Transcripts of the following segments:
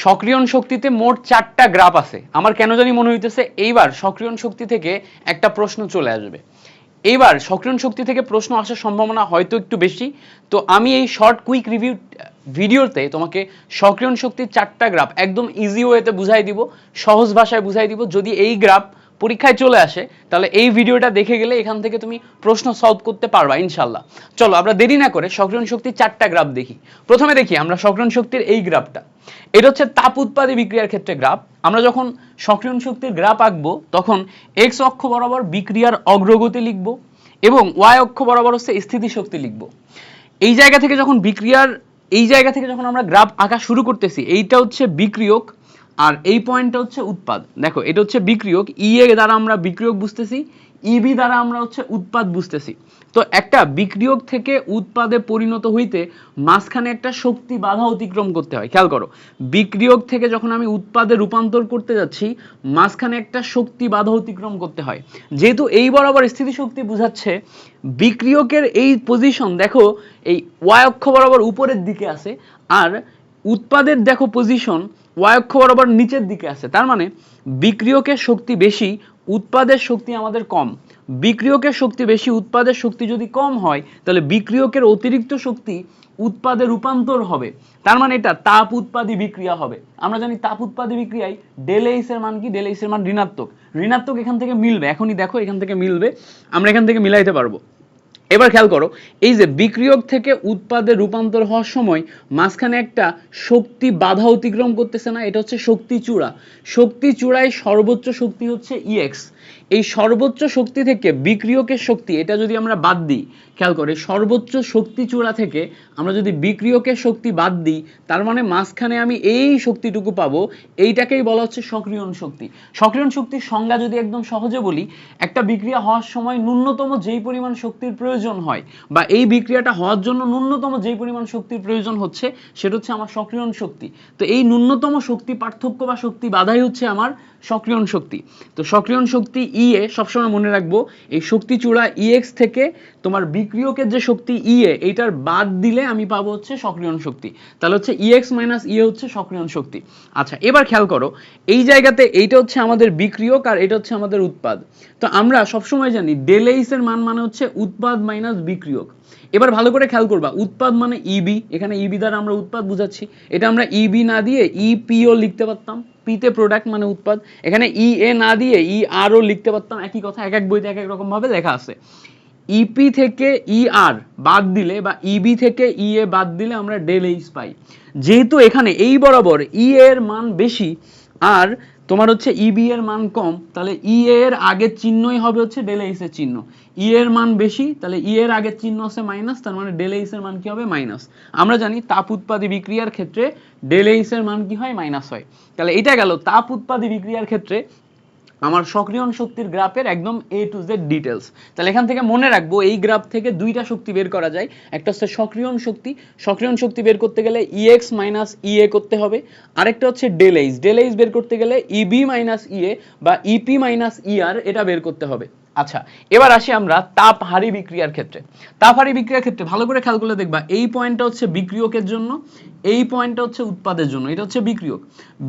সক্রিয়ণ শক্তিতে মোট 4টা গ্রাফ আছে। আমার কেন জানি মনে হইতেছে এইবার সক্রিয়ণ শক্তি থেকে একটা প্রশ্ন চলে আসবে। এইবার সক্রিয়ণ শক্তি থেকে প্রশ্ন আসার সম্ভাবনা হয়তো একটু বেশি। তো আমি এই শর্ট কুইক রিভিউ ভিডিওতে তোমাকে সক্রিয়ণ শক্তির 4টা গ্রাফ একদম ইজি ওয়েতে বুঝাই দিব, সহজ ভাষায় বুঝাই দিব। যদি এই গ্রাফ পরীক্ষায় চলে আসে তাহলে এই ভিডিওটা দেখে গেলে এখান থেকে তুমি প্রশ্ন সলভ করতে পারবা ইনশাল্লাহ। চলো আমরা দেরি না করে সক্রিয়ণ শক্তির 4টা গ্রাফ দেখি। প্রথমে দেখি আমরা সক্রিয়ণ শক্তির এই গ্রাফটা। এটা হচ্ছে তাপ উৎপাদী বিক্রিয়ার ক্ষেত্রে গ্রাফ। আমরা যখন সক্রিয়ণ শক্তির গ্রাফ আঁকবো তখন এক্স অক্ষ বরাবর বিক্রিয়ার অগ্রগতি লিখব এবং ওয়াই অক্ষ বরাবর হচ্ছে স্থিতিশক্তি লিখব। এই জায়গা থেকে যখন আমরা গ্রাফ আঁকা শুরু করতেছি, এইটা হচ্ছে বিক্রিয়ক আর এই পয়েন্টটা হচ্ছে উৎপাদ। দেখো এটা হচ্ছে বিক্রিয়ক, ই এ দ্বারা আমরা বিক্রিয়ক বুঝতেছি, ইবি দ্বারা আমরা হচ্ছে উৎপাদ বুঝতেছি। তো একটা বিক্রিয়ক থেকে উৎপাদে পরিণত হইতে মাঝখানে একটা শক্তি বাধা অতিক্রম করতে হয়। খেয়াল করো, বিক্রিয়ক থেকে যখন আমি উৎপাদে রূপান্তর করতে যাচ্ছি মাঝখানে একটা শক্তি বাধা অতিক্রম করতে হয়। যেহেতু এই বরাবর স্থিতিশক্তি বুঝাচ্ছে, বিক্রিয়কের এই পজিশন দেখো এই ওয়াই অক্ষ বরাবর উপরের দিকে আছে আর উৎপাদের দেখো পজিশন ওয়াই অক্ষ বরাবর নিচের দিকে আছে। তার মানে বিক্রিয়কের শক্তি বেশি, উৎপাদের শক্তি আমাদের কম। বিক্রিয়কের শক্তি বেশি, উৎপাদের শক্তি যদি কম হয় তাহলে বিক্রিয়কের অতিরিক্ত শক্তি উৎপাদে রূপান্তর হবে। তার মানে এটা তাপ উৎপাদী বিক্রিয়া হবে। আমরা জানি তাপ উৎপাদী বিক্রিয়ায় ডেল এইচ এর মান কি? ডেল এইচ এর মান ঋণাত্মক। ঋণাত্মক এখান থেকে মিলবে, এখনই দেখো এখান থেকে মিলবে, আমরা এখান থেকে মিলাইতে পারবো। এবার খেয়াল করো, এই যে বিক্রিয়ক থেকে উৎপাদে রূপান্তর হওয়ার সময় মাঝখানে একটা শক্তি বাধা অতিক্রম করতেছে না, এটা হচ্ছে শক্তি চূড়া। শক্তি চূড়ায় সর্বোচ্চ শক্তি হচ্ছে ইএক্স। এই সর্বোচ্চ শক্তি থেকে বিক্রিয়কের শক্তি এটা যদি আমরা বাদ দিই, খেয়াল করে সর্বোচ্চ শক্তি চূড়া থেকে আমরা যদি বিক্রিয়কের শক্তি বাদ দিই তার মানে মাঝখানে আমি এই শক্তিটুকু পাবো, এইটাকেই বলা হচ্ছে সক্রিয়ণ শক্তি। সক্রিয়ণ শক্তির সংজ্ঞা যদি একদম সহজে বলি, একটা বিক্রিয়া হওয়ার সময় ন্যূনতম যেই পরিমাণ শক্তির প্রয়োজন হয় বা এই বিক্রিয়াটা হওয়ার জন্য ন্যূনতম যেই পরিমাণ শক্তির প্রয়োজন হচ্ছে সেটা হচ্ছে আমার সক্রিয়ণ শক্তি। তো এই ন্যূনতম শক্তি পার্থক্য বা শক্তি বাধাই হচ্ছে আমার সক্রিয়ণ শক্তি। তো সক্রিয়ণ শক্তি ই এ সবসময় মনে রাখবো, এই শক্তি চূড়া ইএক্স থেকে তোমার বিক্রিয়কের যে শক্তি ই এ এইটার বাদ দিলে আমি পাবো হচ্ছে সক্রিয়ণ শক্তি। তাহলে হচ্ছে ইএক্স মাইনাস ই এ হচ্ছে সক্রিয়ণ শক্তি। আচ্ছা এবার খেয়াল করো, এই জায়গাতে এইটা হচ্ছে আমাদের বিক্রিয়ক আর এটা হচ্ছে আমাদের উৎপাদ। তো আমরা সবসময় জানি ডেল এইচ এর মান মানে হচ্ছে উৎপাদ মাইনাস বিক্রিয়ক। এবার ভালো করে খেয়াল করবা, উৎপাদ মানে ইবি, এখানে ইবি দ্বারা আমরা উৎপাদ বুঝাচ্ছি। এটা আমরা ইবি না দিয়ে ইপিও লিখতে পারতাম, পিতে প্রোডাক্ট মানে উৎপাদ। এখানে ই এ না দিয়ে ই আর ও লিখতে পারতাম, একই কথা, এক এক বইতে এক এক রকম ভাবে লেখা আছে। ইপি থেকে ই আর বাদ দিলে বা ইবি থেকে ই এ বাদ দিলে আমরা ডেল এইচ পাই। যেহেতু এখানে এই বরাবর ই এর মান বেশি আর তোমার হচ্ছে ইবি এর মান কম, তাহলে ই এর আগের চিহ্নই হবে হচ্ছে ডেল এইচ এর চিহ্ন। ই এর মান বেশি তাহলে ই এর আগের চিহ্ন আছে মাইনাস, তার মানে ডেল এইচ এর মান কি হবে? মাইনাস। আমরা জানি তাপ উৎপাদী বিক্রিয়ার ক্ষেত্রে ডেল এইচ এর মান কি হয়? মাইনাস হয়। তাহলে এটা গেল তাপ উৎপাদী বিক্রিয়ার ক্ষেত্রে আমার সক্রিয়ণ শক্তির গ্রাফের একদম এ টু জেড ডিটেলস। তাহলে এখান থেকে মনে রাখবো এই গ্রাফ থেকে দুইটা শক্তি বের করা যায়, একটা হচ্ছে সক্রিয়ণ শক্তি। সক্রিয়ণ শক্তি বের করতে গেলে ইএক্স মাইনাস ইএ করতে হবে, আরেকটা হচ্ছে ডেল এইচ। ডেল এইচ বের করতে গেলে ইবি মাইনাস ইএ বা ইপি মাইনাস ইআর এটা বের করতে হবে। আচ্ছা এবার আসি আমরা তাপহারী বিক্রিয়ার ক্ষেত্রে। তাপহারী বিক্রিয়ার ক্ষেত্রে ভালো করে খেয়াল করলে দেখবা এই পয়েন্টটা হচ্ছে বিক্রিয়কের জন্য, এই পয়েন্টটা হচ্ছে উৎপাদের জন্য। এটা হচ্ছে বিক্রিয়ক,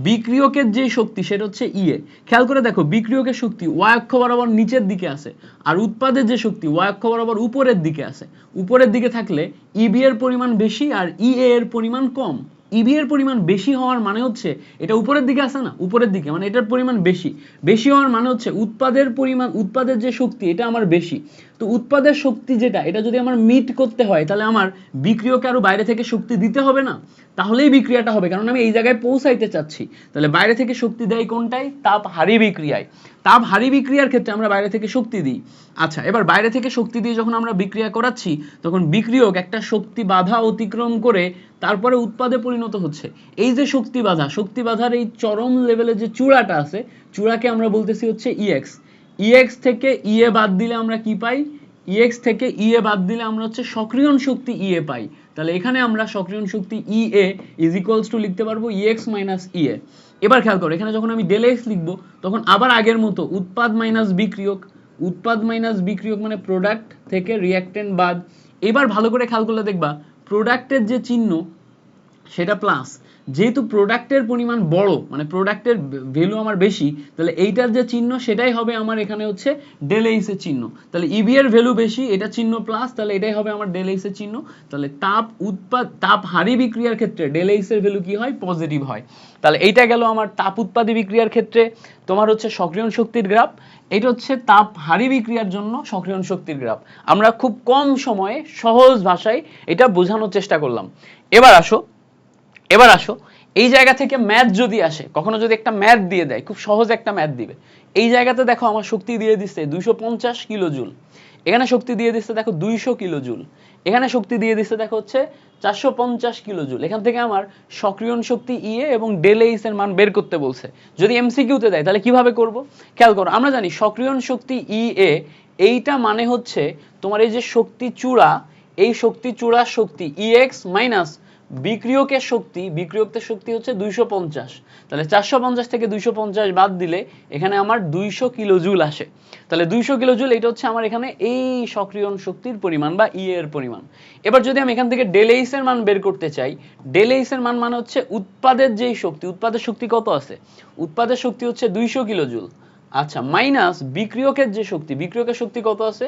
বিক্রিয়কের যে শক্তি সেটা হচ্ছে ইএ। খেয়াল করে দেখো বিক্রিয়কের শক্তি ওয়াই অক্ষ বরাবর নিচের দিকে আছে আর উৎপাদের যে শক্তি ওয়াই অক্ষ বরাবর উপরের দিকে আছে। উপরের দিকে থাকলে ইবি এর পরিমাণ বেশি আর ইএ এর পরিমাণ কম। ইবি এর পরিমাণ বেশি হওয়ার মানে হচ্ছে এটা উপরের দিকে আছে না, উপরের দিকে মানে এটার পরিমাণ বেশি। বেশি হওয়ার মানে হচ্ছে উৎপাদের পরিমাণ, উৎপাদের যে শক্তি এটা আমার বেশি। তো উৎপাদের শক্তি যেটা এটা যদি আমার মিট করতে হয় তাহলে আমার বিক্রিয়কে আরো বাইরে থেকে শক্তি দিতে হবে না, তাহলেই বিক্রিয়াটা হবে, কারণ আমি এই জায়গায় পৌঁছাইতে চাচ্ছি। তাহলে বাইরে থেকে শক্তি দেয় কোনটাই? তাপহারী বিক্রিয়ায়। তাপহারী বিক্রিয়ার ক্ষেত্রে আমরা বাইরে থেকে শক্তি দিই। আচ্ছা এবার বাইরে থেকে শক্তি দিয়ে যখন আমরা বিক্রিয়া করাচ্ছি তখন বিক্রিয়ক একটা শক্তি বাধা অতিক্রম করে তারপরে উৎপাদে পরিণত হচ্ছে। এই যে শক্তি বাধা, শক্তি বাধার এই চরম লেভেলে যে চূড়াটা আছে, চূড়াকে আমরা বলতেছি হচ্ছে ইএক্স। ইএক্স থেকে ইএ বাদ দিলে আমরা কি পাই? ইএক্স থেকে ইএ বাদ দিলে আমরা হচ্ছে সক্রিয়ণ শক্তি ইএ পাই। তাহলে এখানে আমরা সক্রিয়ণ শক্তি ইএ ইজ ইকুয়ালস টু লিখতে পারবো ইএক্স মাইনাস ইএ। এবার খেয়াল করো এখানে যখন আমি ডেল এক্স লিখবো তখন আবার আগের মতো উৎপাদ মাইনাস বিক্রিয়ক, উৎপাদ মাইনাস বিক্রিয়ক মানে প্রোডাক্ট থেকে রিঅ্যাকট্যান্ট বাদ। এবার ভালো করে খেয়াল করলে দেখবা প্রোডাক্টের যে চিহ্ন সেটা প্লাস, যেহেতু প্রোডাক্টের পরিমাণ বড়, মানে প্রোডাক্টের ভ্যালু আমার বেশি, তাহলে এইটার যে চিহ্ন সেটাই হবে আমার এখানে হচ্ছে ডেল এইচ এর চিহ্ন। তাহলে ইবি এর ভ্যালু বেশি, এটা চিহ্ন প্লাস, তাহলে এটাই হবে আমার ডেল এইচ এর চিহ্ন। তাহলে তাপ হারি বিক্রিয়ার ক্ষেত্রে ডেল এইচ এর ভ্যালু কি হয়? পজিটিভ হয়। তাহলে এইটা গেল আমার তাপ উৎপাদী বিক্রিয়ার ক্ষেত্রে তোমার হচ্ছে সক্রিয়ণ শক্তির গ্রাফ। এটা হচ্ছে তাপ হারি বিক্রিয়ার জন্য সক্রিয়ণ শক্তির গ্রাফ। আমরা খুব কম সময়ে সহজ ভাষায় এটা বোঝানোর চেষ্টা করলাম। এবার আসো এই জায়গা থেকে ম্যাথ যদি আসে, কখনো যদি একটা ম্যাথ দিয়ে দেয়, খুব সহজ একটা ম্যাথ দিবে, এই জায়গাতে দেখো আমার শক্তি দিয়ে দিচ্ছে 250 কিলো জুল, এখানে শক্তি দিয়ে দিচ্ছে দেখো 200 কিলো জুল, এখানে শক্তি দিয়ে দিচ্ছে দেখো হচ্ছে 450 কিলো জুল। এখান থেকে আমার সক্রিয়ণ শক্তি ইএ এবং ডেল এইচ এর মান বের করতে বলছে। যদি এমসিকিউতে দেয় তাহলে কিভাবে করব? খেয়াল করো, আমরা জানি সক্রিয়ণ শক্তি ইএ, এইটা মানে হচ্ছে তোমার এই যে শক্তি চূড়া, এই শক্তি চূড়ার শক্তি ইএক্স মাইনাস বিক্রিয়কের শক্তি হচ্ছে 250। তাহলে 450 থেকে 250 বাদ দিলে এখানে আমার 200 কিলো জুল আসে। তাহলে 200 কিলো জুল, এটা হচ্ছে আমার এখানে এই সক্রিয়ণ শক্তির পরিমাণ বা ই এর পরিমাণ। এবার যদি আমি এখান থেকে ডেল এইচ এর মান বের করতে চাই, ডেল এইচ এর মান মানে হচ্ছে উৎপাদের যেই শক্তি, উৎপাদের শক্তি কত আছে? উৎপাদের শক্তি হচ্ছে 200 কিলো জুল। আচ্ছা, মাইনাস বিক্রিয়কের যে শক্তি, বিক্রিয়কের শক্তি কত আছে?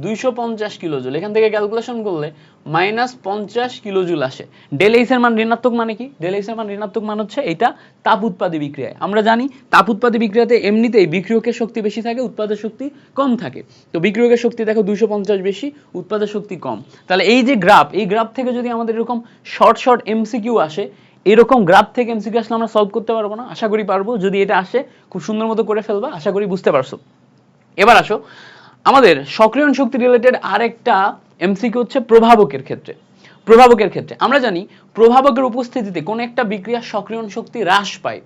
250 কিলো জুল। এখান থেকে ক্যালকুলেশন করলে মাইনাস 50 কিলো জুল আসে। ডেল এইচ এর মান ঋণাত্মক মানে কি? ডেল এইচ এর মান ঋণাত্মক মান হচ্ছে এটা তাপ উৎপাদী বিক্রিয়ায়। আমরা জানি তাপ উৎপাদী বিক্রিয়াতে এমনিতেই বিক্রিয়কের শক্তি বেশি থাকে, উৎপাদের শক্তি কম থাকে। তো বিক্রিয়কের শক্তি দেখো 250 বেশি, উৎপাদের শক্তি কম। তাহলে এই যে গ্রাফ, এই গ্রাফ থেকে যদি আমাদের এরকম শর্ট এমসিকিউ আসে, এরকম গ্রাফ থেকে এমসিকিউ আসলে আমরা সলভ করতে পারবো না? আশা করি পারবো। যদি এটা আসে খুব সুন্দর মতো করে ফেলবা, আশা করি বুঝতে পারছো। এবার আসো আমাদের সক্রিয়ণ শক্তি রিলেটেড আরেকটা এমসিকিউ হচ্ছে প্রভাবকের ক্ষেত্রে। প্রভাবকের ক্ষেত্রে আমরা জানি প্রভাবকের উপস্থিতিতে কোন একটা বিক্রিয়ার সক্রিয়ণ শক্তি হ্রাস পায়।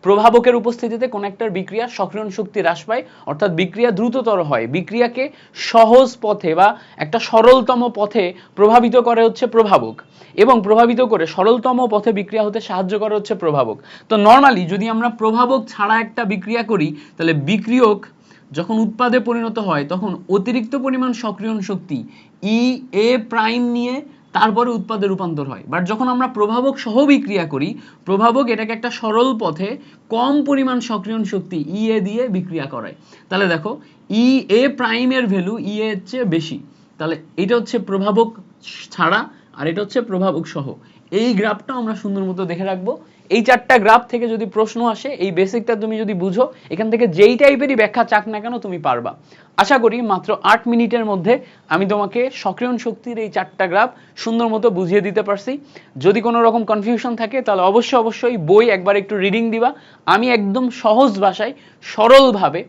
প্রভাবকের উপস্থিতিতে কোন একটা বিক্রিয়ার সক্রিয়ণ শক্তি হ্রাস পায়, অর্থাৎ বিক্রিয়া দ্রুততর হয়, বিক্রিয়াকে সহজ পথে বা একটা সরলতম পথে প্রভাবিত করে হচ্ছে প্রভাবক, এবং প্রভাবিত করে সরলতম পথে বিক্রিয়া হতে সাহায্য করে হচ্ছে প্রভাবক। তো নর্মালি যদি আমরা প্রভাবক ছাড়া একটা বিক্রিয়া করি, তাহলে বিক্রিয়ক যখন উৎপাদে পরিণত হয় তখন অতিরিক্ত পরিমাণ সক্রিয়ণ শক্তি ই এ প্রাইম নিয়ে তারপরে উৎপাদে রূপান্তর হয়। বাট যখন আমরা প্রভাবক সহ বিক্রিয়া করি, প্রভাবক এটাকে একটা সরল পথে কম পরিমাণ সক্রিয়ণ শক্তি ই এ দিয়ে বিক্রিয়া করায়। তাহলে দেখো ই এ প্রাইমের ভ্যালু ই এর চেয়ে বেশি। তাহলে এটা হচ্ছে প্রভাবক ছাড়া, আর এটা হচ্ছে প্রভাবক সহ। এই গ্রাফটা আমরা সুন্দর মতো দেখে রাখবো। এই চারটা গ্রাফ থেকে যদি প্রশ্ন আসে, এই বেসিকটা তুমি যদি বুঝো, এখান থেকে যেই টাইপেরই ব্যাখ্যা চাক না কেন তুমি পারবা। আশা করি মাত্র 8 মিনিটের মধ্যে আমি তোমাকে সক্রিয়ণ শক্তির এই চারটা গ্রাফ সুন্দর মতো বুঝিয়ে দিতে পারছি। যদি কোনো রকম কনফিউশন থাকে তাহলে অবশ্যই বই একবার একটু রিডিং দিবা। আমি একদম সহজ ভাষায় সরলভাবে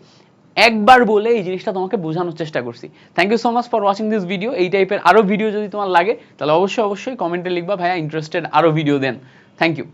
একবার বলে এই জিনিসটা তোমাকে বোঝানোর চেষ্টা করছি। Thank you so much for watching this video. এই টাইপের আরো ভিডিও যদি তোমার লাগে তাহলে অবশ্যই কমেন্টে লিখবা, ভাইয়া ইন্টারেস্টেড আরো ভিডিও দেন। Thank you.